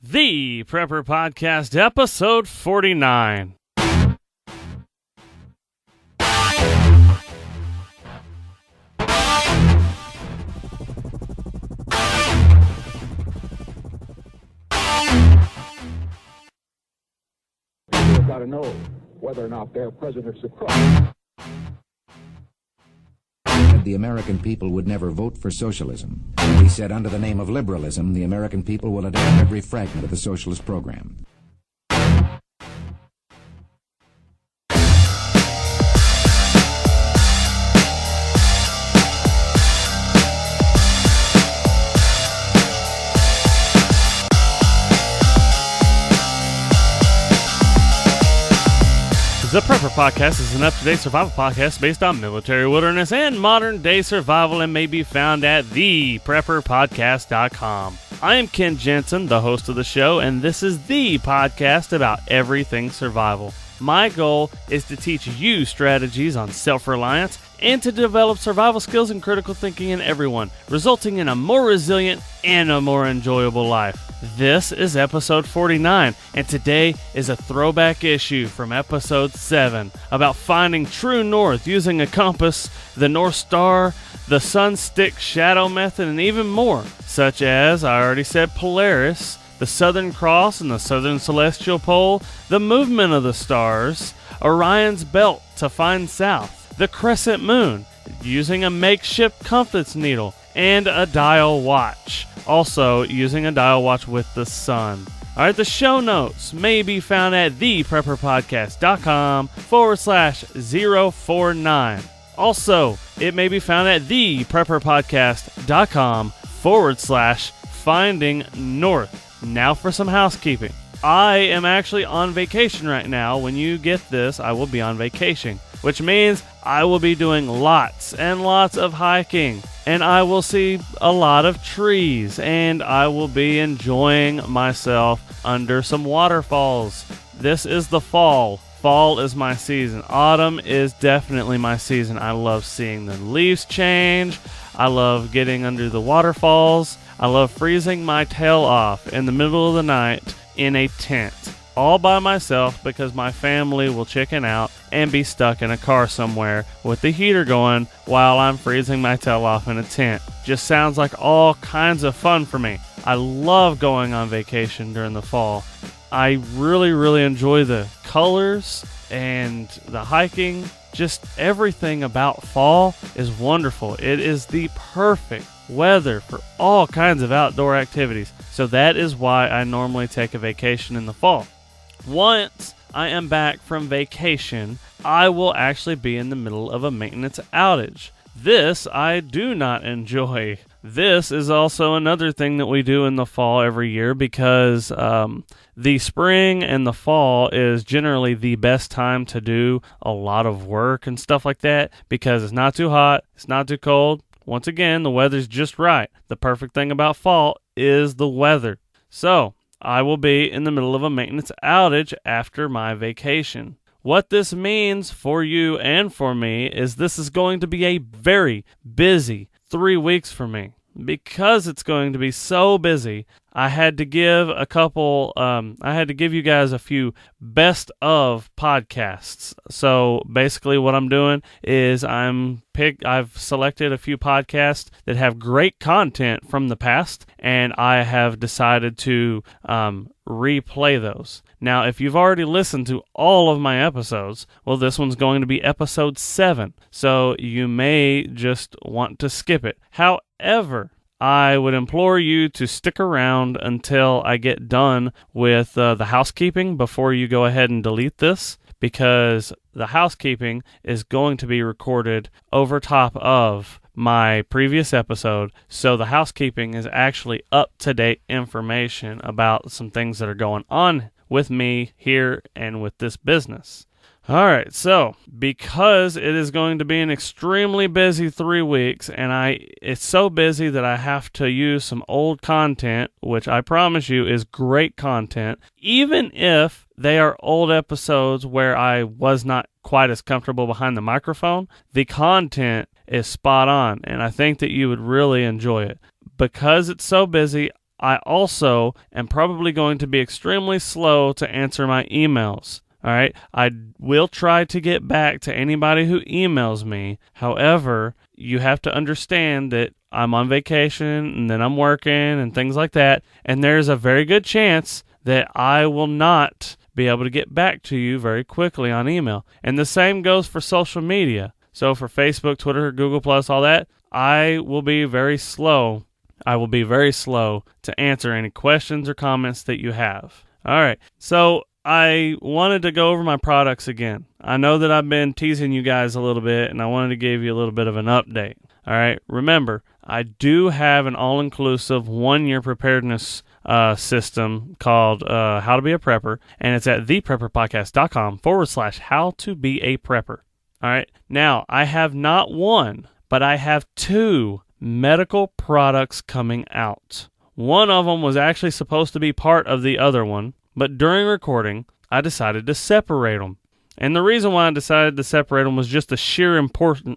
The Prepper Podcast, episode 49. We've got to know whether or not their president's a crook. The American people would never vote for socialism. He said, under the name of liberalism, the American people will adopt every fragment of the socialist program. The Prepper Podcast is an up-to-date survival podcast based on military wilderness and modern-day survival and may be found at theprepperpodcast.com. I am Ken Jensen, the host of the show, and this is the podcast about everything survival. My goal is to teach you strategies on self-reliance and to develop survival skills and critical thinking in everyone, resulting in a more resilient and a more enjoyable life. This is episode 49, and today is a throwback issue from episode 7 about finding true north using a compass, the North Star, the sun stick shadow method, and even more, such as, I already said, Polaris, the Southern Cross and the Southern Celestial Pole, the movement of the stars, Orion's belt to find south, the crescent moon, using a makeshift compass needle, and a dial watch. Also, using a dial watch with the sun. Alright, the show notes may be found at theprepperpodcast.com/049. Also, it may be found at theprepperpodcast.com/finding north. Now for some housekeeping. I am actually on vacation right now. When you get this, I will be on vacation, which means I will be doing lots and lots of hiking, and I will see a lot of trees, and I will be enjoying myself under some waterfalls. This is the fall. Fall is my season. Autumn is definitely my season. I love seeing the leaves change. I love getting under the waterfalls. I love freezing my tail off in the middle of the night in a tent, all by myself, because my family will chicken out and be stuck in a car somewhere with the heater going while I'm freezing my tail off in a tent. Just sounds like all kinds of fun for me. I love going on vacation during the fall. I really enjoy the colors and the hiking. Just everything about fall is wonderful. It is the perfect weather for all kinds of outdoor activities. So that is why I normally take a vacation in the fall. Once I am back from vacation, I will actually be in the middle of a maintenance outage. This I do not enjoy. This is also another thing that we do in the fall every year because the spring and the fall is generally the best time to do a lot of work and stuff like that because it's not too hot, it's not too cold. Once again, the weather's just right. The perfect thing about fall is the weather. So, I will be in the middle of a maintenance outage after my vacation. What this means for you and for me is this is going to be a very busy 3 weeks for me. Because it's going to be so busy, I had to give you guys a few best of podcasts. So basically what I'm doing is I've selected a few podcasts that have great content from the past, and I have decided to replay those. Now, if you've already listened to all of my episodes, well, this one's going to be episode 7, so you may just want to skip it. However, I would implore you to stick around until I get done with the housekeeping before you go ahead and delete this, because the housekeeping is going to be recorded over top of my previous episode, so the housekeeping is actually up-to-date information about some things that are going on with me here and with this business. Alright, so because it is going to be an extremely busy 3 weeks, and it's so busy that I have to use some old content, which I promise you is great content, even if they are old episodes where I was not quite as comfortable behind the microphone. The content is spot on, and I think that you would really enjoy it. Because it's so busy, I also am probably going to be extremely slow to answer my emails. All right, I will try to get back to anybody who emails me. However, you have to understand that I'm on vacation and then I'm working and things like that, and there's a very good chance that I will not be able to get back to you very quickly on email. And the same goes for social media. So for Facebook, Twitter, Google+, all that, I will be very slow. I will be very slow to answer any questions or comments that you have. All right, so I wanted to go over my products again. I know that I've been teasing you guys a little bit, and I wanted to give you a little bit of an update. All right, remember, I do have an all-inclusive one-year preparedness system called How to Be a Prepper, and it's at theprepperpodcast.com/how-to-be-a-prepper. All right, now, I have not one, but I have two medical products coming out. One of them was actually supposed to be part of the other one, but during recording, I decided to separate them. And the reason why I decided to separate them was just the sheer importance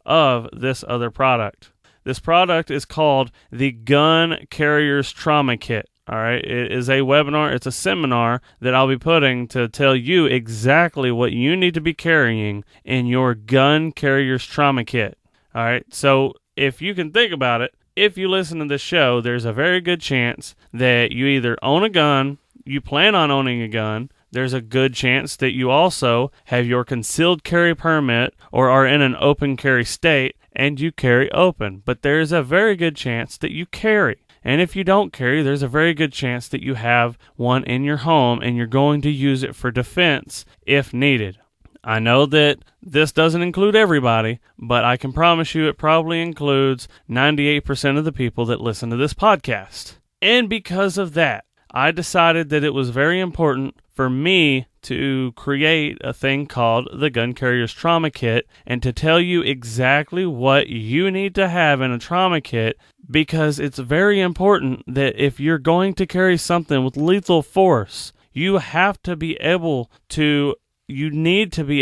of this other product. This product is called the Gun Carrier's Trauma Kit. All right, it is a webinar. It's a seminar that I'll be putting to tell you exactly what you need to be carrying in your Gun Carrier's Trauma Kit. All right, so if you can think about it, if you listen to this show, there's a very good chance that you either own a gun, you plan on owning a gun, there's a good chance that you also have your concealed carry permit or are in an open carry state and you carry open. But there's a very good chance that you carry. And if you don't carry, there's a very good chance that you have one in your home and you're going to use it for defense if needed. I know that this doesn't include everybody, but I can promise you it probably includes 98% of the people that listen to this podcast. And because of that, I decided that it was very important for me to create a thing called the Gun Carrier's Trauma Kit and to tell you exactly what you need to have in a trauma kit, because it's very important that if you're going to carry something with lethal force, you need to be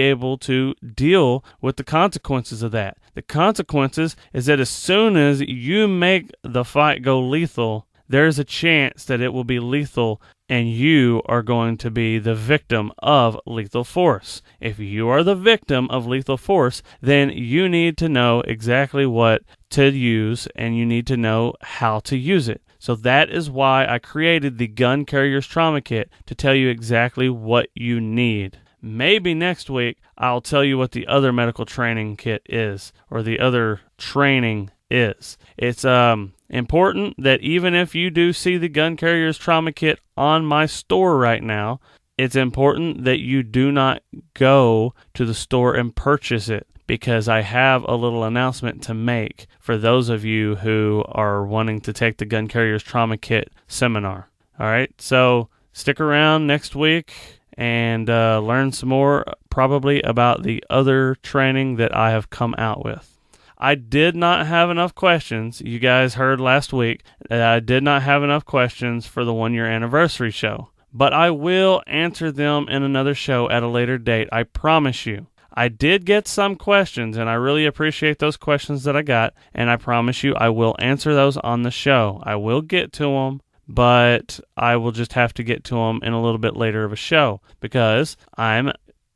able to deal with the consequences of that. The consequences is that as soon as you make the fight go lethal, there's a chance that it will be lethal and you are going to be the victim of lethal force. If you are the victim of lethal force, then you need to know exactly what to use and you need to know how to use it. So that is why I created the Gun Carrier's Trauma Kit, to tell you exactly what you need. Maybe next week I'll tell you what the other medical training kit is, or the other training is. It's important that even if you do see the Gun Carrier's Trauma Kit on my store right now, it's important that you do not go to the store and purchase it, because I have a little announcement to make for those of you who are wanting to take the Gun Carrier's Trauma Kit seminar. All right, so stick around next week and learn some more, probably about the other training that I have come out with. I did not have enough questions. You guys heard last week that I did not have enough questions for the 1-year anniversary show, but I will answer them in another show at a later date, I promise you. I did get some questions, and I really appreciate those questions that I got, and I promise you I will answer those on the show. I will get to them, but I will just have to get to them in a little bit later of a show, because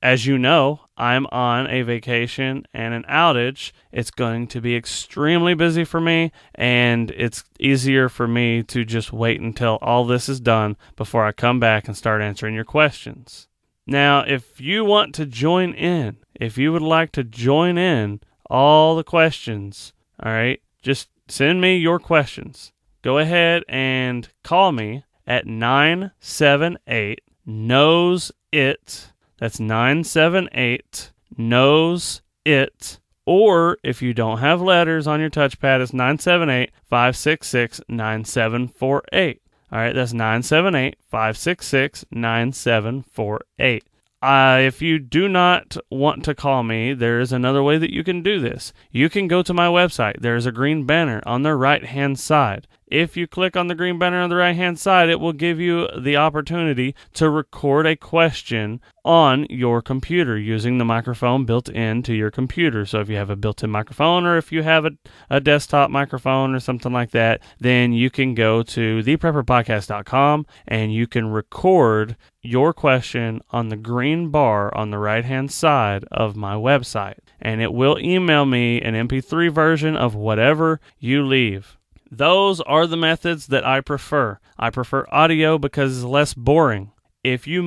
as you know, I'm on a vacation and an outage. It's going to be extremely busy for me, and it's easier for me to just wait until all this is done before I come back and start answering your questions. Now, if you want to join in, if you would like to join in all the questions, all right, just send me your questions. Go ahead and call me at 978-KNOWS-IT. That's 978-KNOWS-IT. Or if you don't have letters on your touchpad, it's 978-566-9748. All right, that's 978-566-9748. If you do not want to call me, there is another way that you can do this. You can go to my website. There's a green banner on the right-hand side, If you click on the green banner on the right-hand side, it will give you the opportunity to record a question on your computer using the microphone built into your computer. So if you have a built-in microphone, or if you have a desktop microphone or something like that, then you can go to theprepperpodcast.com and you can record your question on the green bar on the right-hand side of my website. And it will email me an MP3 version of whatever you leave. Those are the methods that I prefer. I prefer audio because it's less boring. If you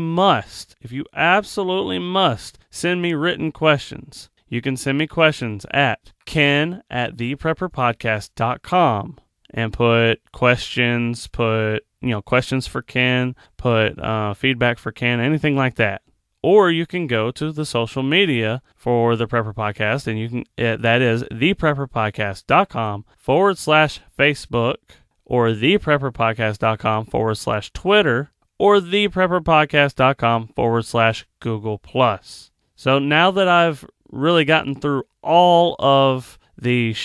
absolutely must, send me written questions. You can send me questions at ken@theprepperpodcast.com and put questions, questions for Ken, put feedback for Ken, anything like that. Or you can go to the social media for the Prepper Podcast, and you can that is theprepperpodcast.com/Facebook, or theprepperpodcast.com/Twitter, or theprepperpodcast.com/Google+. So now that I've really gotten through all of the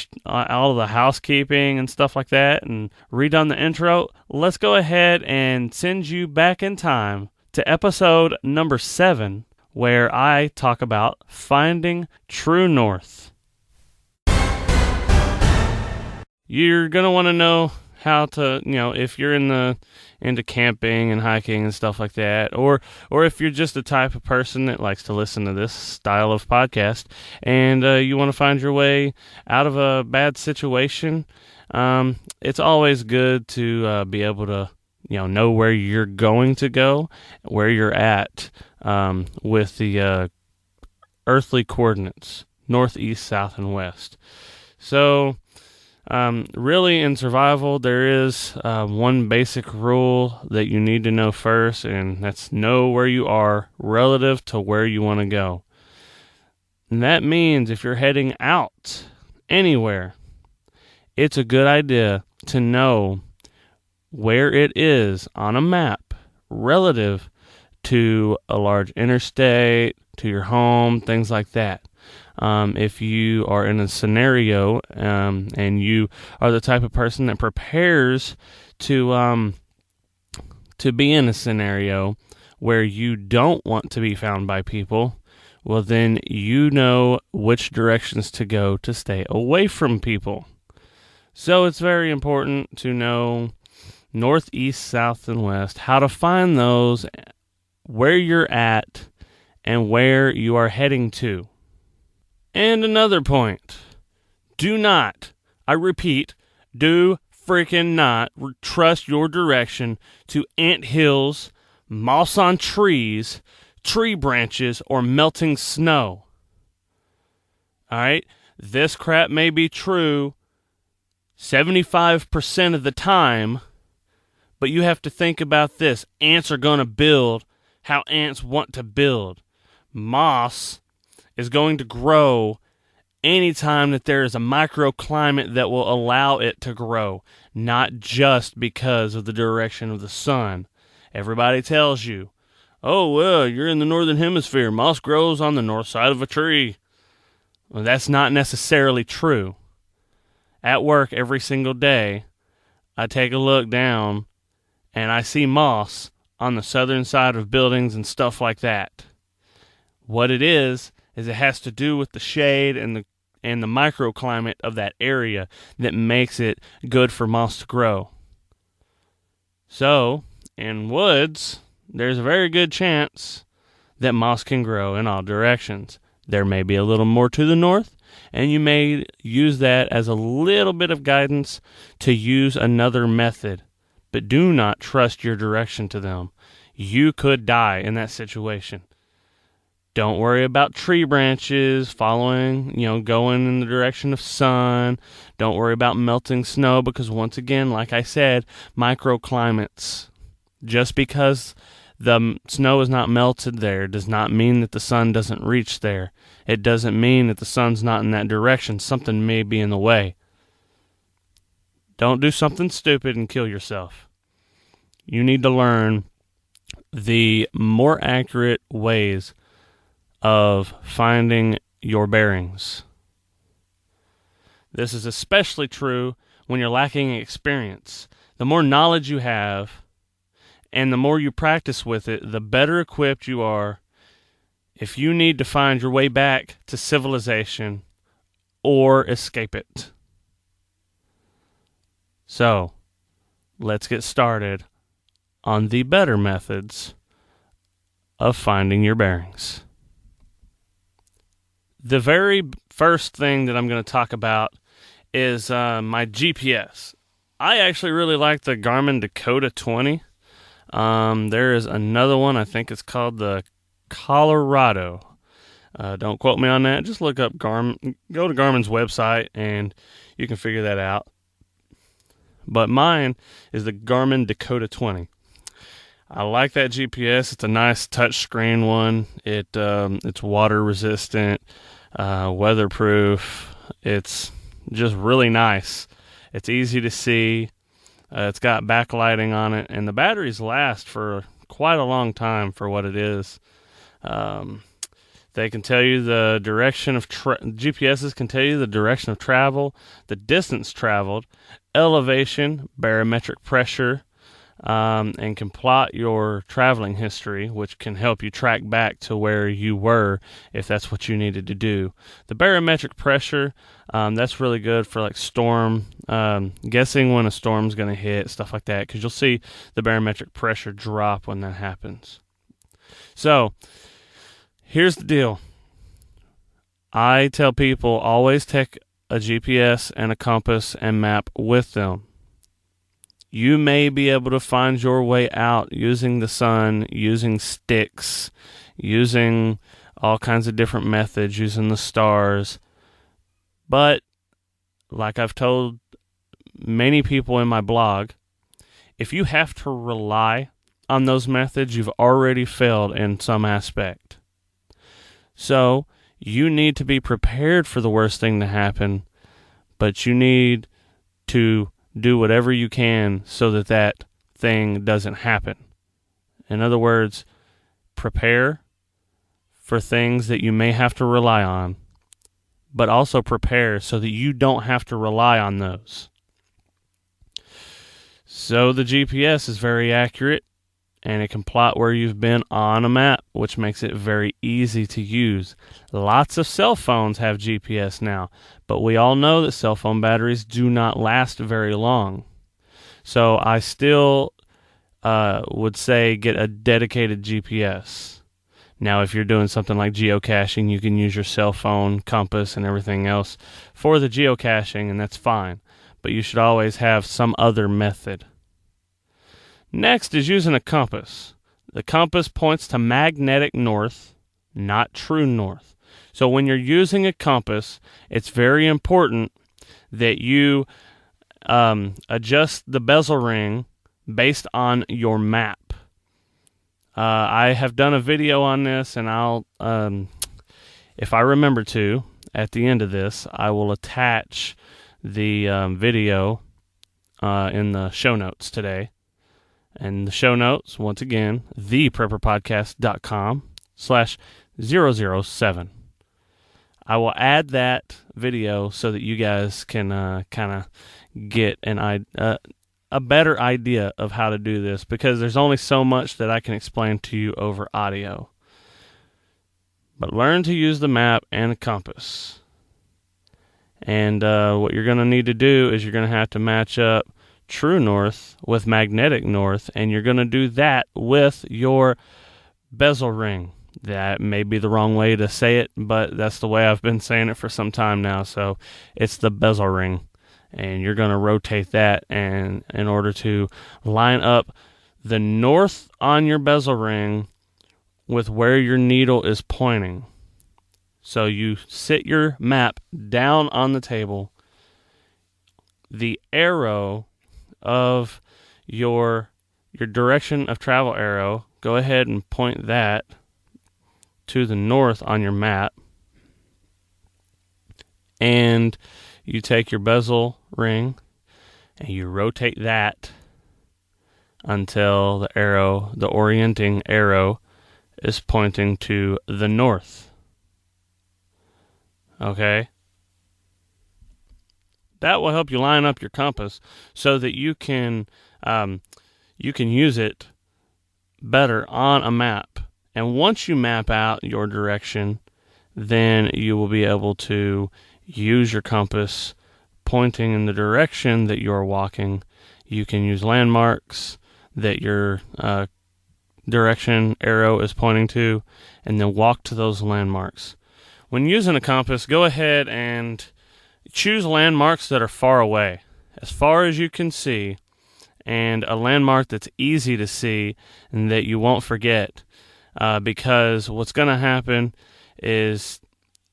housekeeping and stuff like that and redone the intro, let's go ahead and send you back in time to episode number 7, where I talk about finding true north. You're going to want to know how to, if you're into camping and hiking and stuff like that, or if you're just the type of person that likes to listen to this style of podcast and you want to find your way out of a bad situation, it's always good to be able to know where you're going to go, where you're at with the earthly coordinates, north, east, south, and west. So really in survival, there is one basic rule that you need to know first, and that's know where you are relative to where you want to go. And that means if you're heading out anywhere, it's a good idea to know where it is on a map relative to a large interstate, to your home, things like that. If you are in a scenario and you are the type of person that prepares to be in a scenario where you don't want to be found by people, well, then you know which directions to go to stay away from people. So it's very important to know north, east, south, and west, how to find those, where you're at, and where you are heading to. And another point, do not, I repeat, do freaking not trust your direction to ant hills, moss on trees, tree branches, or melting snow. Alright, this crap may be true 75% of the time, but you have to think about this. Ants are going to build how ants want to build. Moss is going to grow anytime that there is a microclimate that will allow it to grow, not just because of the direction of the sun. Everybody tells you, oh, well, you're in the northern hemisphere. Moss grows on the north side of a tree. Well, that's not necessarily true. At work every single day, I take a look down and I see moss on the southern side of buildings and stuff like that. What it is it has to do with the shade and the microclimate of that area that makes it good for moss to grow. So, in woods, there's a very good chance that moss can grow in all directions. There may be a little more to the north, and you may use that as a little bit of guidance to use another method. But do not trust your direction to them. You could die in that situation. Don't worry about tree branches following, going in the direction of sun. Don't worry about melting snow because, once again, like I said, microclimates. Just because the snow is not melted there does not mean that the sun doesn't reach there. It doesn't mean that the sun's not in that direction. Something may be in the way. Don't do something stupid and kill yourself. You need to learn the more accurate ways of finding your bearings. This is especially true when you're lacking experience. The more knowledge you have and the more you practice with it, the better equipped you are if you need to find your way back to civilization or escape it. So, let's get started on the better methods of finding your bearings. The very first thing that I'm going to talk about is my GPS. I actually really like the Garmin Dakota 20. There is another one, I think it's called the Colorado. Don't quote me on that. Just look up Garmin, go to Garmin's website, and you can figure that out. But mine is the Garmin Dakota 20. I like that GPS. It's a nice touchscreen one. It's water resistant, weatherproof. It's just really nice. It's easy to see. It's got backlighting on it, and the batteries last for quite a long time for what it is. They can tell you the direction of GPSs can tell you the direction of travel, the distance traveled, elevation, barometric pressure, and can plot your traveling history, which can help you track back to where you were if that's what you needed to do. The barometric pressure, that's really good for like storm, guessing when a storm's going to hit, stuff like that, because you'll see the barometric pressure drop when that happens. So, here's the deal. I tell people always take a GPS and a compass and map with them. You may be able to find your way out using the sun, using sticks, using all kinds of different methods, using the stars. But, like I've told many people in my blog, if you have to rely on those methods, you've already failed in some aspect. So, you need to be prepared for the worst thing to happen, but you need to do whatever you can so that that thing doesn't happen. In other words, prepare for things that you may have to rely on, but also prepare so that you don't have to rely on those. So the GPS is very accurate, and it can plot where you've been on a map, which makes it very easy to use. Lots of cell phones have GPS now, but we all know that cell phone batteries do not last very long. So I still would say get a dedicated GPS. Now, if you're doing something like geocaching, you can use your cell phone, compass, and everything else for the geocaching, and that's fine. But you should always have some other method. Next is using a compass. The compass points to magnetic north, not true north. So when you're using a compass, it's very important that you adjust the bezel ring based on your map. I have done a video on this, and I'll, if I remember to, at the end of this, I will attach the video in the show notes today. And the show notes, once again, theprepperpodcast.com/007. I will add that video so that you guys can kind of get a better idea of how to do this, because there's only so much that I can explain to you over audio. But learn to use the map and the compass. And what you're going to need to do is you're going to have to match up true north with magnetic north, and you're going to do that with your bezel ring. That may be the wrong way to say it, but that's the way I've been saying it for some time now. So it's the bezel ring, and you're going to rotate that and in order to line up the north on your bezel ring with where your needle is pointing. So you sit your map down on the table. The arrow of your direction of travel arrow, go ahead and point that to the north on your map, and you take your bezel ring and you rotate that until the orienting arrow is pointing to the north. Okay? That will help you line up your compass so that you can use it better on a map. And once you map out your direction, then you will be able to use your compass pointing in the direction that you're walking. You can use landmarks that your direction arrow is pointing to, and then walk to those landmarks. When using a compass, go ahead and choose landmarks that are far away, as far as you can see, and a landmark that's easy to see and that you won't forget, because what's going to happen is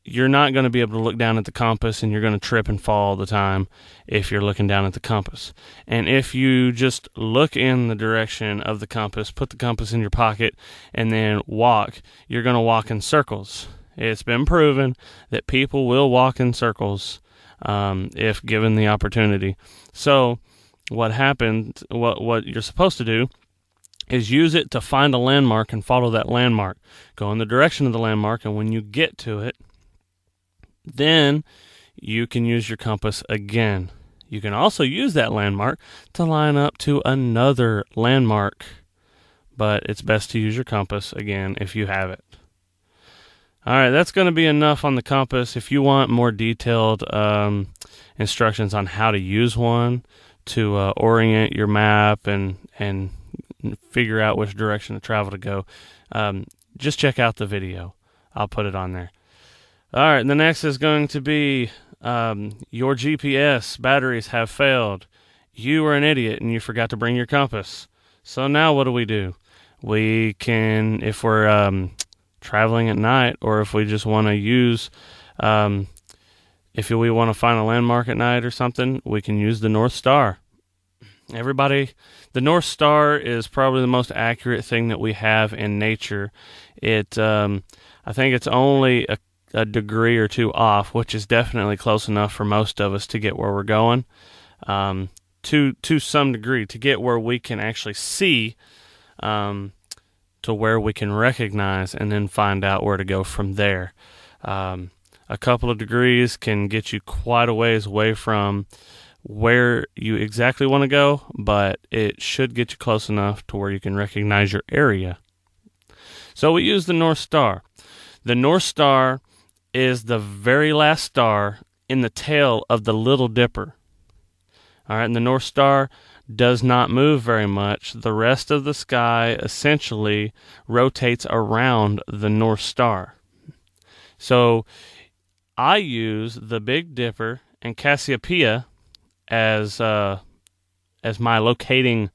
you're not going to be able to look down at the compass, and you're going to trip and fall all the time if you're looking down at the compass. And if you just look in the direction of the compass, put the compass in your pocket, and then walk, you're going to walk in circles. It's been proven that people will walk in circles if given the opportunity. So what you're supposed to do is use it to find a landmark and follow that landmark. Go in the direction of the landmark, and when you get to it, then you can use your compass again. You can also use that landmark to line up to another landmark, but it's best to use your compass again if you have it. All right, that's going to be enough on the compass. If you want more detailed instructions on how to use one to orient your map and figure out which direction to travel to go, just check out the video. I'll put it on there. All right, the next is going to be your GPS batteries have failed. You were an idiot and you forgot to bring your compass. So now what do? We can, if we're traveling at night, or if we just want to use, if we want to find a landmark at night or something, we can use the North Star. The North Star is probably the most accurate thing that we have in nature. I think it's only a degree or two off, which is definitely close enough for most of us to get where we're going, to some degree, to get where we can actually see, to where we can recognize, and then find out where to go from there. A couple of degrees can get you quite a ways away from where you exactly want to go, but it should get you close enough to where you can recognize your area. So we use the North Star. The North Star is the very last star in the tail of the Little Dipper. All right, and the North Star does not move very much. The rest of the sky essentially rotates around the North Star. So I use the Big Dipper and Cassiopeia as my locating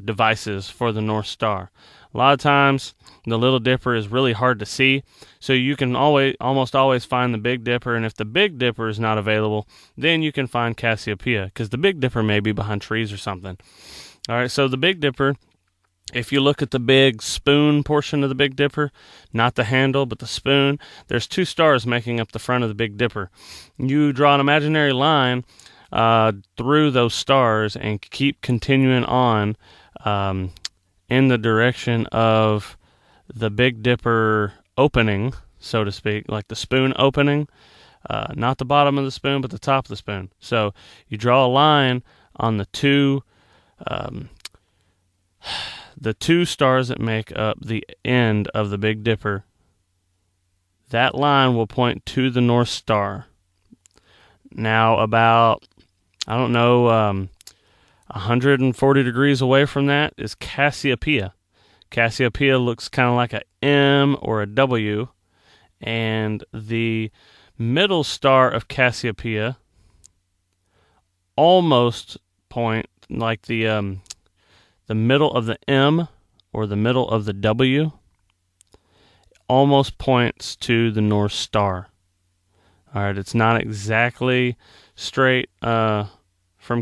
devices for the North Star. A lot of times the Little Dipper is really hard to see, so you can almost always find the Big Dipper, and if the Big Dipper is not available, then you can find Cassiopeia, because the Big Dipper may be behind trees or something. All right, so the Big Dipper, if you look at the big spoon portion of the Big Dipper, not the handle, but the spoon, there's two stars making up the front of the Big Dipper. You draw an imaginary line through those stars and keep continuing on in the direction of the Big Dipper opening, so to speak, like the spoon opening, not the bottom of the spoon, but the top of the spoon. So you draw a line on the two stars that make up the end of the Big Dipper. That line will point to the North Star. Now about, 140 degrees away from that is Cassiopeia. Cassiopeia looks kind of like a M or a W, and the middle star of Cassiopeia almost point like the middle of the M or the middle of the W almost points to the North Star. All right, it's not exactly straight from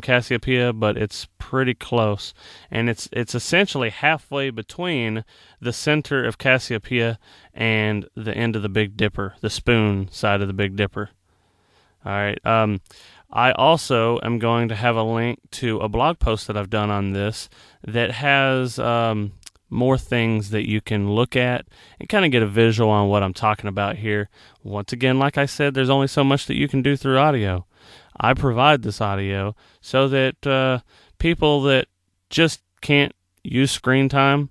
Cassiopeia, but it's pretty close, and it's essentially halfway between the center of Cassiopeia and the end of the Big Dipper, the spoon side of the Big Dipper. All right. I also am going to have a link to a blog post that I've done on this that has more things that you can look at and kind of get a visual on what I'm talking about here. Once again, like I said, there's only so much that you can do through audio. I provide this audio so that people that just can't use screen time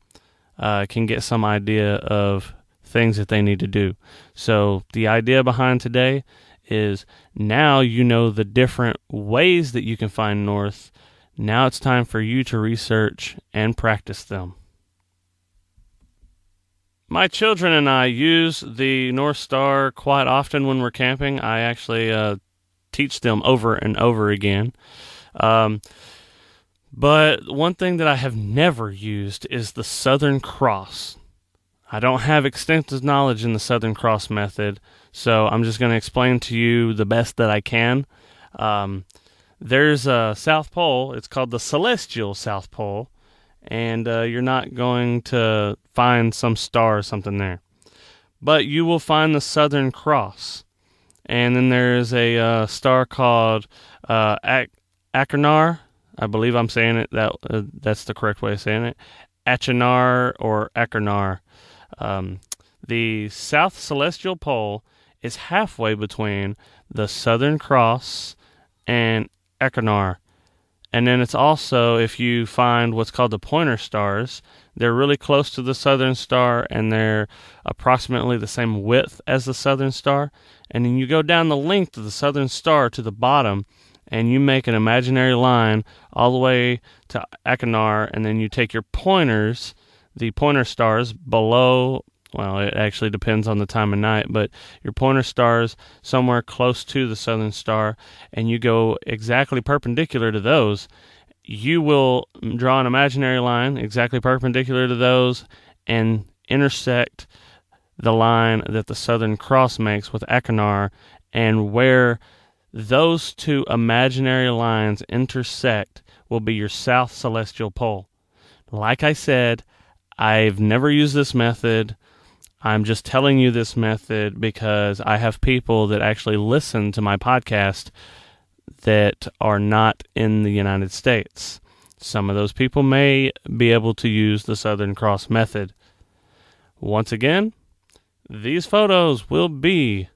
can get some idea of things that they need to do. So the idea behind today is now you know the different ways that you can find north. Now it's time for you to research and practice them. My children and I use the North Star quite often when we're camping. I actually teach them over and over again. But one thing that I have never used is the Southern Cross. I don't have extensive knowledge in the Southern Cross method, so I'm just going to explain to you the best that I can. There's a South Pole. It's called the Celestial South Pole, and you're not going to find some star or something there. But you will find the Southern Cross, and then there's a star called Achernar. I believe I'm saying it. That's the correct way of saying it. Achernar or Achernar. The South Celestial Pole is halfway between the Southern Cross and Achernar. And then it's also, if you find what's called the pointer stars, they're really close to the Southern Star, and they're approximately the same width as the Southern Star. And then you go down the length of the Southern Star to the bottom, and you make an imaginary line all the way to Achernar, and then you take your pointers, the pointer stars below, well, it actually depends on the time of night, but your pointer stars somewhere close to the Southern Star, and you go exactly perpendicular to those. You will draw an imaginary line exactly perpendicular to those and intersect the line that the Southern Cross makes with Achernar, and where those two imaginary lines intersect will be your South Celestial Pole. Like I said, I've never used this method. I'm just telling you this method because I have people that actually listen to my podcast that are not in the United States. Some of those people may be able to use the Southern Cross method. Once again, these photos will be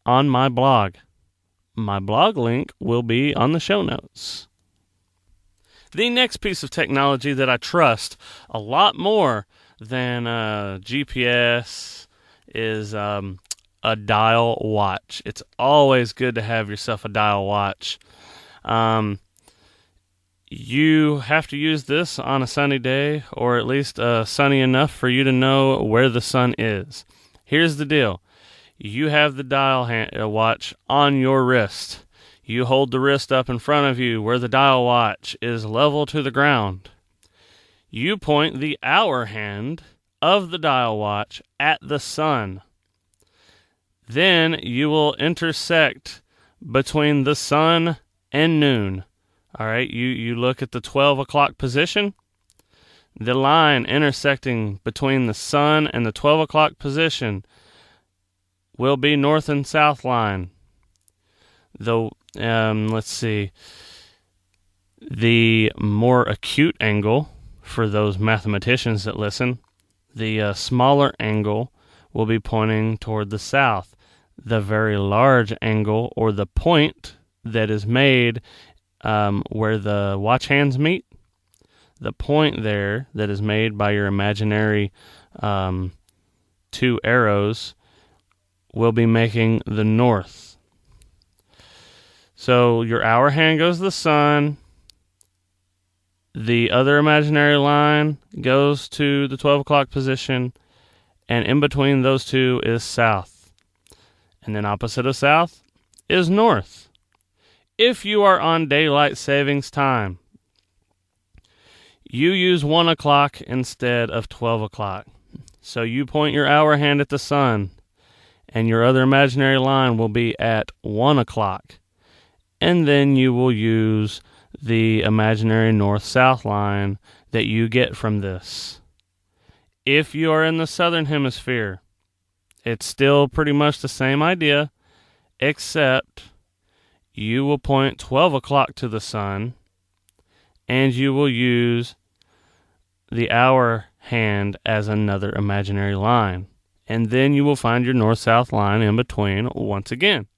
on my blog. My blog link will be on the show notes. The next piece of technology that I trust a lot more than GPS is a dial watch. It's always good to have yourself a dial watch. You have to use this on a sunny day, or at least sunny enough for you to know where the sun is. Here's the deal. You have the dial watch on your wrist. You hold the wrist up in front of you where the dial watch is level to the ground. You point the hour hand of the dial watch at the sun. Then you will intersect between the sun and noon. All right, you look at the 12 o'clock position. The line intersecting between the sun and the 12 o'clock position will be north and south line. Let's see. The more acute angle, for those mathematicians that listen, the smaller angle will be pointing toward the south. The very large angle, or the point that is made where the watch hands meet, the point there that is made by your imaginary two arrows will be making the north. So your hour hand goes to the sun. The other imaginary line goes to the 12 o'clock position, and in between those two is south. And then opposite of south is north. If you are on daylight savings time, you use 1 o'clock instead of 12 o'clock. So you point your hour hand at the sun, and your other imaginary line will be at 1 o'clock. And then you will use the imaginary north-south line that you get from this. If you are in the southern hemisphere, it's still pretty much the same idea, except you will point 12 o'clock to the sun, and you will use the hour hand as another imaginary line. And then you will find your north-south line in between once again.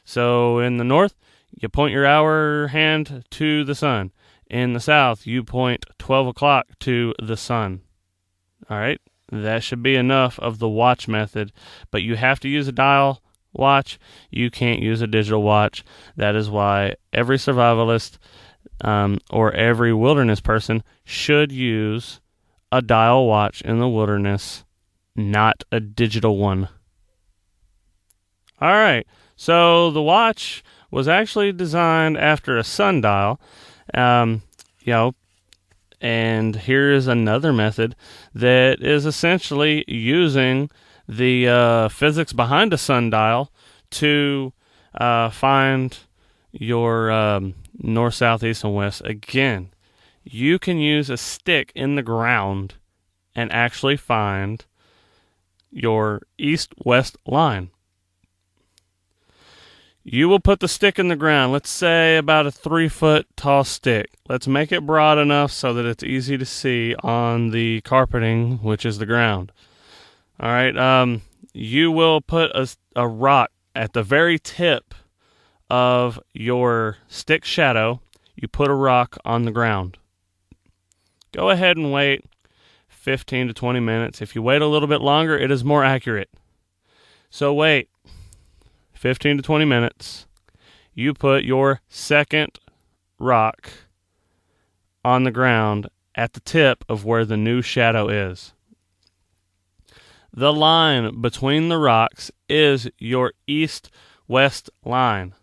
So in the north, you point your hour hand to the sun. In the south, you point 12 o'clock to the sun. All right, that should be enough of the watch method, but you have to use a dial watch. You can't use a digital watch. That is why every survivalist or every wilderness person should use a dial watch in the wilderness, not a digital one. All right, so the watch was actually designed after a sundial, and here's another method that is essentially using the physics behind a sundial to find your north, south, east, and west. Again, you can use a stick in the ground and actually find your east-west line. You will put the stick in the ground, let's say about a 3-foot tall stick. Let's make it broad enough so that it's easy to see on the carpeting, which is the ground. All right, you will put a rock at the very tip of your stick shadow. You put a rock on the ground. Go ahead and wait 15 to 20 minutes. If you wait a little bit longer, it is more accurate. So wait 15 to 20 minutes. You put your second rock on the ground at the tip of where the new shadow is. The line between the rocks is your east-west line.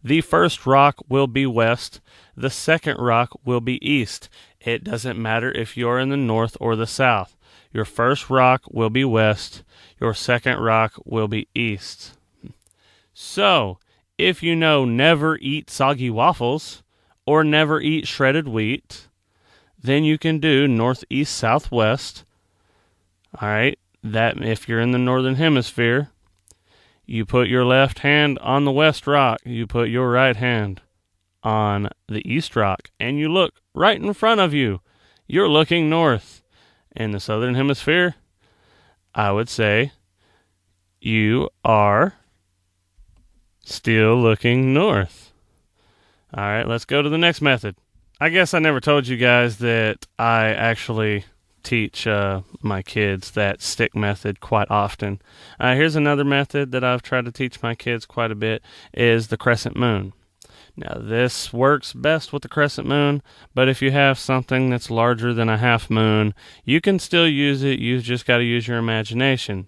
The first rock will be west. The second rock will be east. It doesn't matter if you're in the north or the south. Your first rock will be west. Your second rock will be east. So, if you know never eat soggy waffles or never eat shredded wheat, then you can do northeast, southwest. All right, that if you're in the northern hemisphere, you put your left hand on the west rock, you put your right hand on the east rock, and you look right in front of you. You're looking north. In the southern hemisphere, I would say you are still looking north. All right, let's go to the next method. I guess I never told you guys that I actually teach my kids that stick method quite often. Here's another method that I've tried to teach my kids quite a bit is the crescent moon. Now, this works best with the crescent moon, but if you have something that's larger than a half moon, you can still use it. You just got to use your imagination.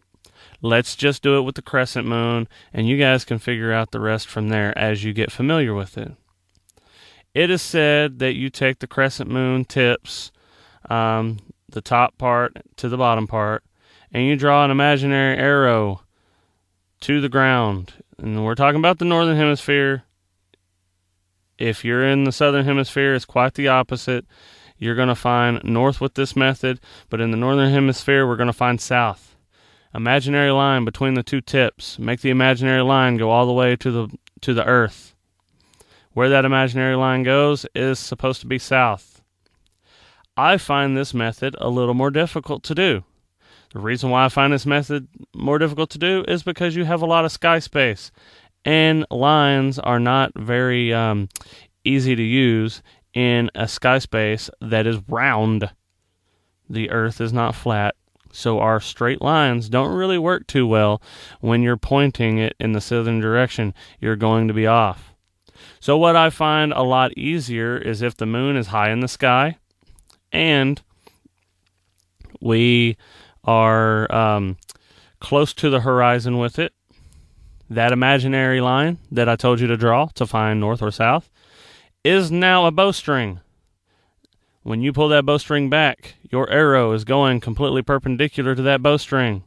Let's just do it with the crescent moon, and you guys can figure out the rest from there as you get familiar with it. It is said that you take the crescent moon tips, the top part to the bottom part, and you draw an imaginary arrow to the ground. And we're talking about the northern hemisphere. If you're in the southern hemisphere, it's quite the opposite. You're going to find north with this method, but in the northern hemisphere, we're going to find south. Imaginary line between the two tips. Make the imaginary line go all the way to the earth. Where that imaginary line goes is supposed to be south. I find this method a little more difficult to do. The reason why I find this method more difficult to do is because you have a lot of sky space, and lines are not very easy to use in a sky space that is round. The earth is not flat. So our straight lines don't really work too well when you're pointing it in the southern direction. You're going to be off. So what I find a lot easier is if the moon is high in the sky and we are close to the horizon with it, that imaginary line that I told you to draw to find north or south is now a bowstring. When you pull that bowstring back, your arrow is going completely perpendicular to that bowstring.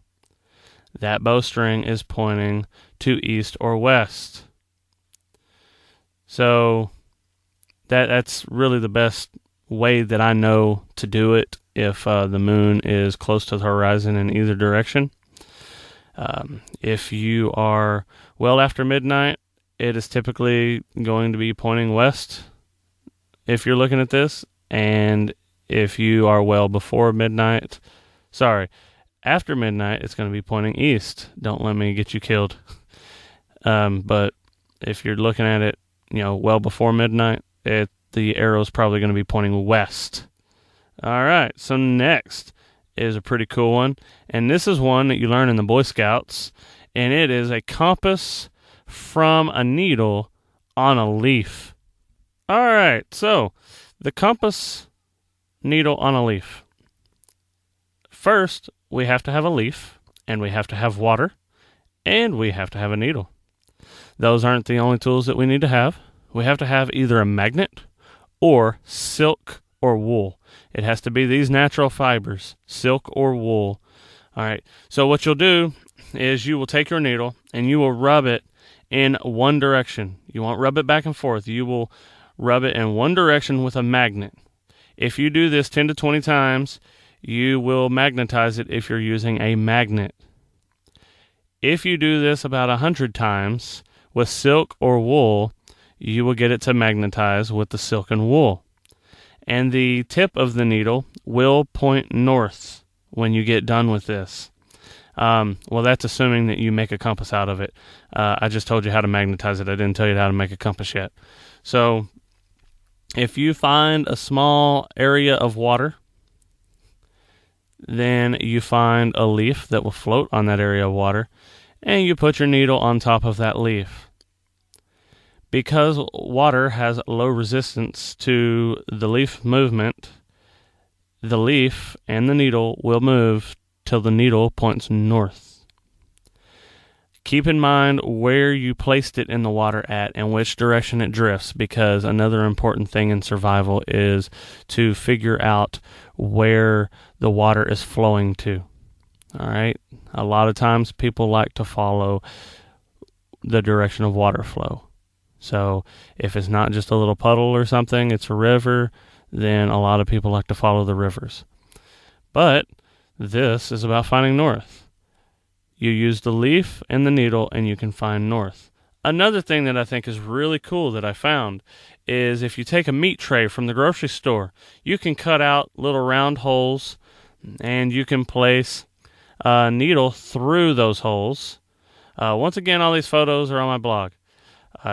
That bowstring is pointing to east or west. So that's really the best way that I know to do it if the moon is close to the horizon in either direction. If you are well after midnight, it is typically going to be pointing west if you're looking at this. And if you are well before midnight, after midnight, it's going to be pointing east. Don't let me get you killed. But if you're looking at it, well before midnight, the arrow is probably going to be pointing west. All right, so next is a pretty cool one, and this is one that you learn in the Boy Scouts, and it is a compass from a needle on a leaf. All right, so the compass needle on a leaf. First, we have to have a leaf, and we have to have water, and we have to have a needle. Those aren't the only tools that we need to have. We have to have either a magnet or silk or wool. It has to be these natural fibers, silk or wool. All right, so what you'll do is you will take your needle and you will rub it in one direction. You won't rub it back and forth. You will rub it in one direction with a magnet. If you do this 10 to 20 times, you will magnetize it if you're using a magnet. If you do this about 100 times with silk or wool, you will get it to magnetize with the silk and wool. And the tip of the needle will point north when you get done with this. Well, that's assuming that you make a compass out of it. I just told you how to magnetize it. I didn't tell you how to make a compass yet. So if you find a small area of water, then you find a leaf that will float on that area of water, and you put your needle on top of that leaf. Because water has low resistance to the leaf movement, the leaf and the needle will move till the needle points north. Keep in mind where you placed it in the water at and which direction it drifts, because another important thing in survival is to figure out where the water is flowing to. All right? A lot of times people like to follow the direction of water flow. So if it's not just a little puddle or something, it's a river, then a lot of people like to follow the rivers. But this is about finding north. You use the leaf and the needle and you can find north. Another thing that I think is really cool that I found is if you take a meat tray from the grocery store, you can cut out little round holes and you can place a needle through those holes. Once again, all these photos are on my blog.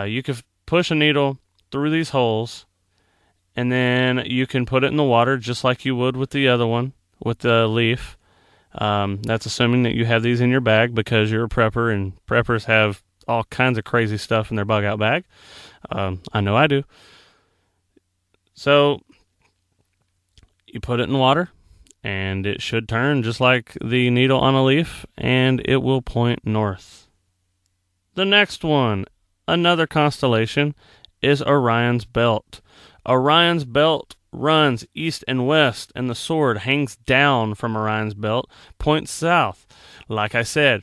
You can push a needle through these holes, and then you can put it in the water just like you would with the other one, with the leaf. That's assuming that you have these in your bag because you're a prepper, and preppers have all kinds of crazy stuff in their bug out bag. I know I do. So you put it in the water, and it should turn just like the needle on a leaf, and it will point north. The next one, another constellation, is Orion's Belt. Orion's Belt runs east and west, and the sword hangs down from Orion's Belt, points south. Like I said,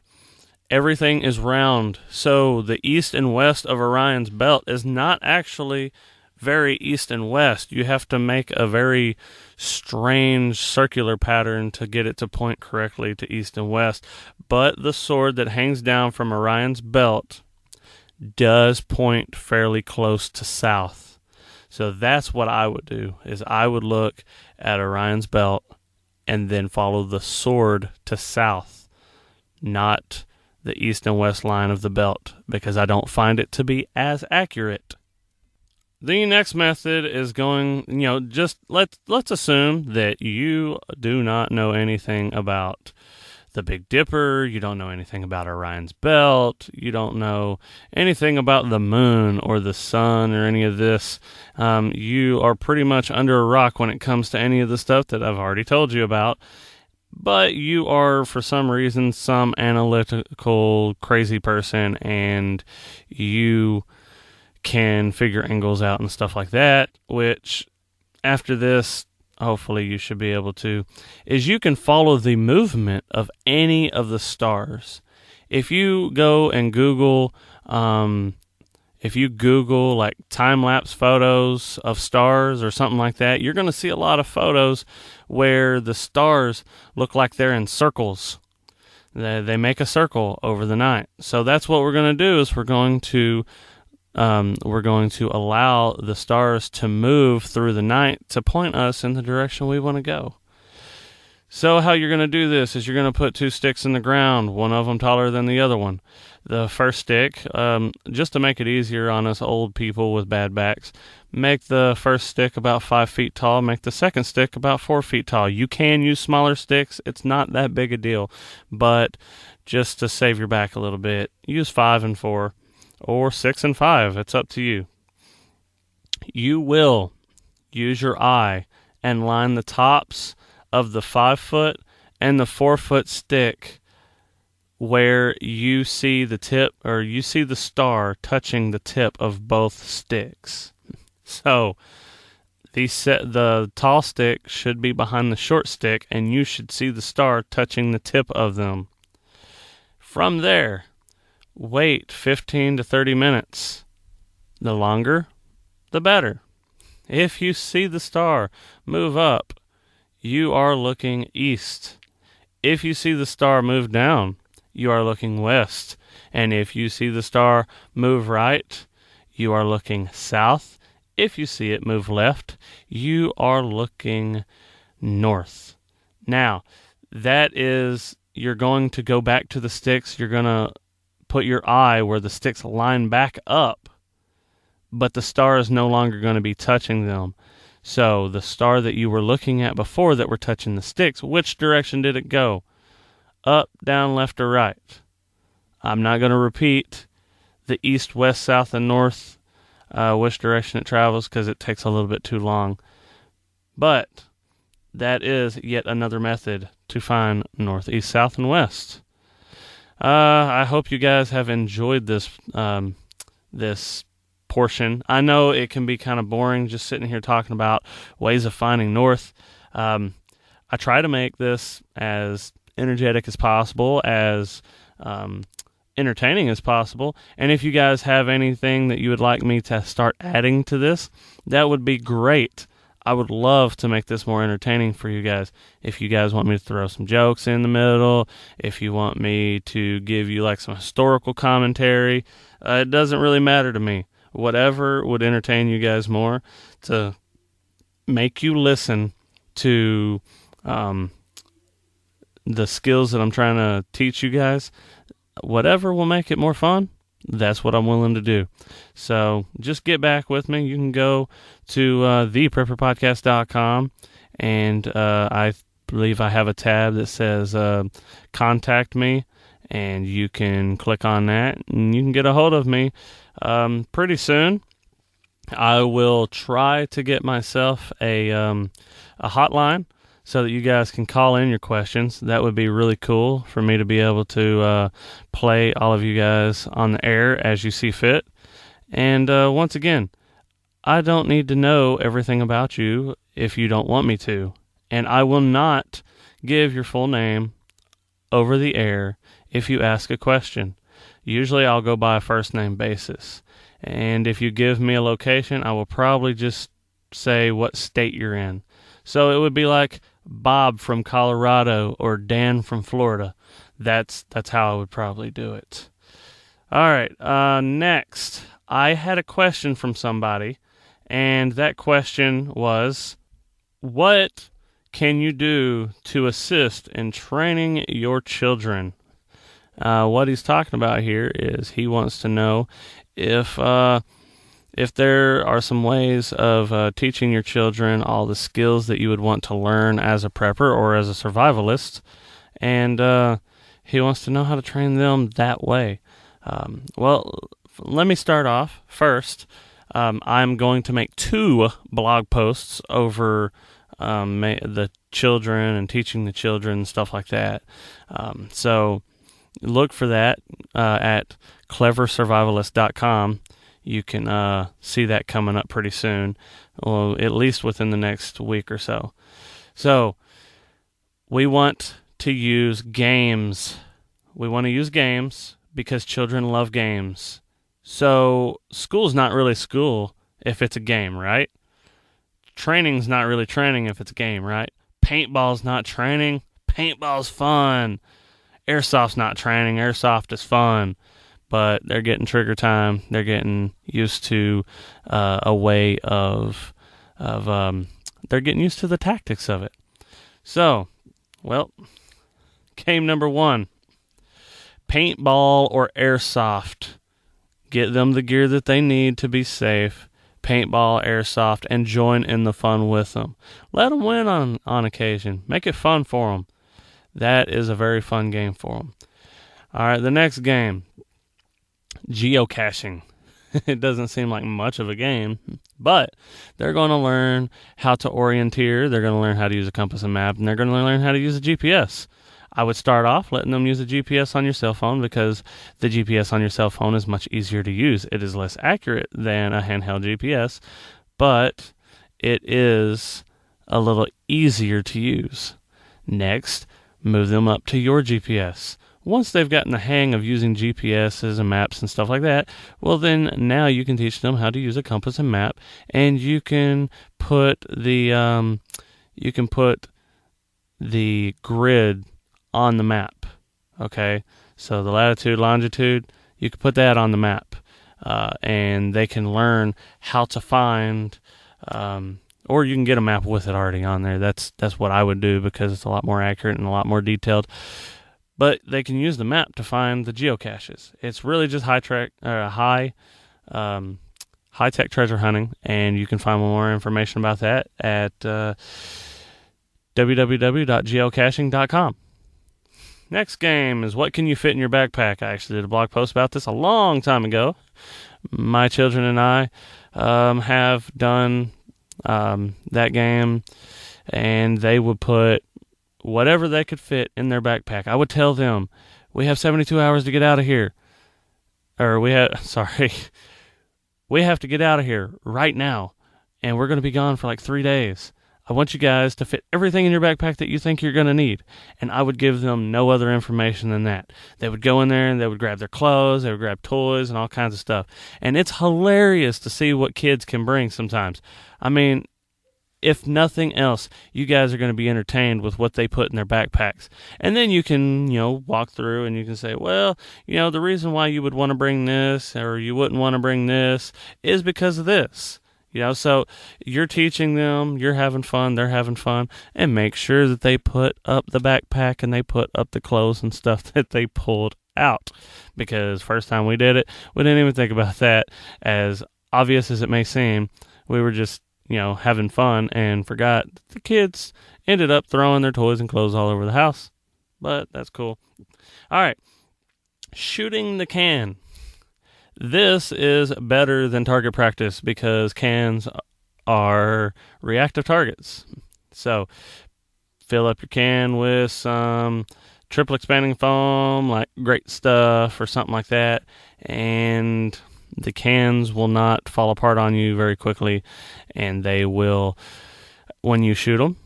everything is round, so the east and west of Orion's Belt is not actually very east and west. You have to make a very strange circular pattern to get it to point correctly to east and west. But the sword that hangs down from Orion's Belt does point fairly close to south. So that's what I would do, is I would look at Orion's Belt and then follow the sword to south, not the east and west line of the belt, because I don't find it to be as accurate. The next method is going, just let's assume that you do not know anything about the Big Dipper, you don't know anything about Orion's Belt, you don't know anything about the moon or the sun or any of this. You are pretty much under a rock when it comes to any of the stuff that I've already told you about, but you are, for some reason, some analytical crazy person, and you can figure angles out and stuff like that, which after this, hopefully you should be able to, is you can follow the movement of any of the stars. If you go and Google, like time-lapse photos of stars or something like that, you're going to see a lot of photos where the stars look like they're in circles. They make a circle over the night. So that's what we're going to do, is we're going to allow the stars to move through the night to point us in the direction we want to go. So how you're going to do this is you're going to put 2 sticks in the ground, one of them taller than the other one. The first stick, just to make it easier on us old people with bad backs, make the first stick about 5 feet tall, make the second stick about 4 feet tall. You can use smaller sticks. It's not that big a deal, but just to save your back a little bit, use 5 and 4 or 6 and 5. It's up to you. You will use your eye and line the tops of the 5-foot and the 4-foot stick where you see the tip, or you see the star touching the tip of both sticks. So the tall stick should be behind the short stick, and you should see the star touching the tip of them. From there, wait 15 to 30 minutes. The longer, the better. If you see the star move up, you are looking east. If you see the star move down, you are looking west. And if you see the star move right, you are looking south. If you see it move left, you are looking north. Now, that is, you're going to go back to the sticks. You're going to put your eye where the sticks line back up, but the star is no longer going to be touching them. So the star that you were looking at before that were touching the sticks, which direction did it go? Up, down, left, or right? I'm not going to repeat the east, west, south, and north, which direction it travels, because it takes a little bit too long. But that is yet another method to find north, east, south, and west. I hope you guys have enjoyed this this portion. I know it can be kind of boring just sitting here talking about ways of finding north. I try to make this as energetic as possible, as entertaining as possible. And if you guys have anything that you would like me to start adding to this, that would be great. I would love to make this more entertaining for you guys. If you guys want me to throw some jokes in the middle, if you want me to give you like some historical commentary, it doesn't really matter to me. Whatever would entertain you guys more, to make you listen to the skills that I'm trying to teach you guys, whatever will make it more fun, that's what I'm willing to do. So just get back with me. You can go to theprepperpodcast.com, and I believe I have a tab that says contact me, and you can click on that, and you can get a hold of me pretty soon. I will try to get myself a hotline so that you guys can call in your questions. That would be really cool for me to be able to play all of you guys on the air as you see fit. And once again, I don't need to know everything about you if you don't want me to. And I will not give your full name over the air if you ask a question. Usually I'll go by a first name basis. And if you give me a location, I will probably just say what state you're in. So it would be like Bob from Colorado or Dan from Florida. That's how I would probably do it. All right, next. I had a question from somebody, and that question was, what can you do to assist in training your children? What he's talking about here is he wants to know if there are some ways of teaching your children all the skills that you would want to learn as a prepper or as a survivalist, and he wants to know how to train them that way. Well, let me start off first. I'm going to make 2 blog posts over the children and teaching the children and stuff like that. So look for that at cleversurvivalist.com. You can see that coming up pretty soon, well, at least within the next week or so. So we want to use games. We want to use games because children love games. So school's not really school if it's a game, right? Training's not really training if it's a game, right? Paintball's not training. Paintball's fun. Airsoft's not training. Airsoft is fun. But they're getting trigger time. They're getting used to a way of they're getting used to the tactics of it. So Well, game number 1, paintball or airsoft. Get them the gear that they need to be safe. Paintball, airsoft, and join in the fun with them. Let them win on occasion. Make it fun for them. That is a very fun game for them. All right, the next game, geocaching. It doesn't seem like much of a game, but they're going to learn how to orienteer. They're going to learn how to use a compass and map, and they're going to learn how to use a GPS. I would start off letting them use a GPS on your cell phone because the GPS on your cell phone is much easier to use. It is less accurate than a handheld GPS, but it is a little easier to use. Next, move them up to your GPS. Once they've gotten the hang of using GPSs and maps and stuff like that, well then now you can teach them how to use a compass and map, and you can put the grid on the map. Okay, so the latitude, longitude, you can put that on the map, and they can learn how to find, or you can get a map with it already on there. That's what I would do because it's a lot more accurate and a lot more detailed. But they can use the map to find the geocaches. It's really just high tech treasure hunting, and you can find more information about that at www.geocaching.com. Next game is what can you fit in your backpack. I actually did a blog post about this a long time ago. My children and I have done that game, and they would put whatever they could fit in their backpack. I would tell them, we have 72 hours to get out of here. Or we have to get out of here right now, and we're going to be gone for like 3 days. I want you guys to fit everything in your backpack that you think you're going to need. And I would give them no other information than that. They would go in there and they would grab their clothes, they would grab toys and all kinds of stuff. And it's hilarious to see what kids can bring sometimes. I mean, if nothing else, you guys are going to be entertained with what they put in their backpacks. And then you can, walk through and you can say, well, the reason why you would want to bring this or you wouldn't want to bring this is because of this. So you're teaching them, you're having fun, they're having fun, and make sure that they put up the backpack and they put up the clothes and stuff that they pulled out. Because first time we did it, we didn't even think about that. As obvious as it may seem, we were just having fun and forgot that the kids ended up throwing their toys and clothes all over the house. But that's cool. All right. Shooting the can. This is better than target practice because cans are reactive targets. So fill up your can with some triple expanding foam, like Great Stuff or something like that, and the cans will not fall apart on you very quickly, and they will, when you shoot them,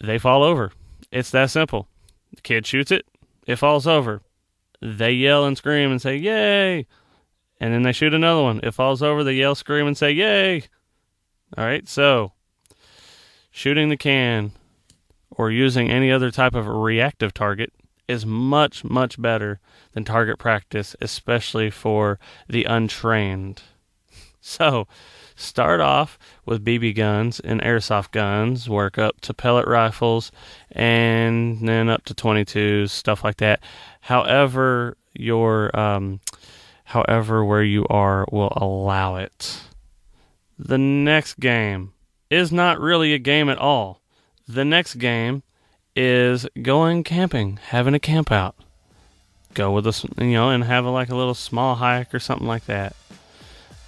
they fall over. It's that simple. The kid shoots it, it falls over. They yell and scream and say, yay! And then they shoot another one. It falls over, they yell, scream, and say, yay! All right, so shooting the can or using any other type of reactive target is much, much better than target practice, especially for the untrained. So start off with BB guns and airsoft guns, work up to pellet rifles, and then up to 22s, stuff like that. However where you are will allow it. The next game is not really a game at all. The next game is going camping, having a camp out. Go with us, and have a little small hike or something like that.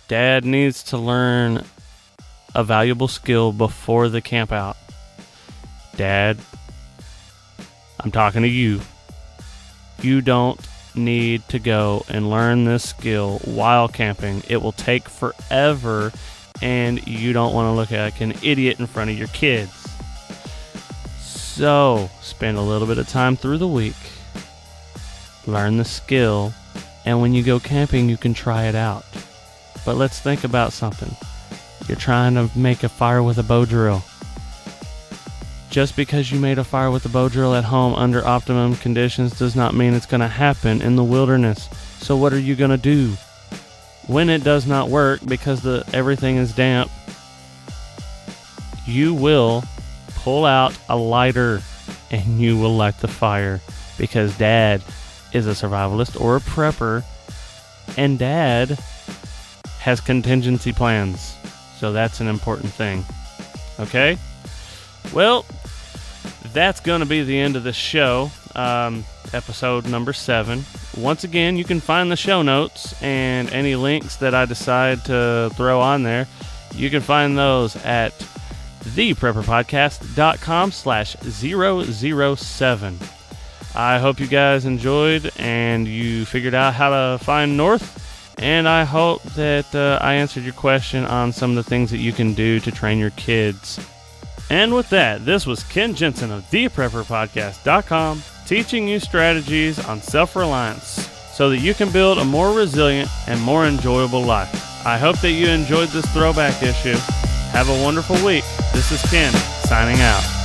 Dad needs to learn a valuable skill before the camp out. Dad, I'm talking to you. You don't need to go and learn this skill while camping. It will take forever, and you don't want to look like an idiot in front of your kids. So, spend a little bit of time through the week, learn the skill, and when you go camping, you can try it out. But let's think about something. You're trying to make a fire with a bow drill. Just because you made a fire with a bow drill at home under optimum conditions does not mean it's going to happen in the wilderness. So what are you going to do? When it does not work because everything is damp, you will pull out a lighter. and you will light the fire, because Dad is a survivalist or a prepper, and Dad has contingency plans. So that's an important thing. Okay? Well, that's going to be the end of the show. Episode number 7. Once again, you can find the show notes and any links that I decide to throw on there. You can find those at theprepperpodcast.com/007. I hope you guys enjoyed and you figured out how to find north. And I hope that I answered your question on some of the things that you can do to train your kids. And with that, this was Ken Jensen of theprepperpodcast.com, teaching you strategies on self-reliance so that you can build a more resilient and more enjoyable life. I hope that you enjoyed this throwback issue. Have a wonderful week. This is Ken, signing out.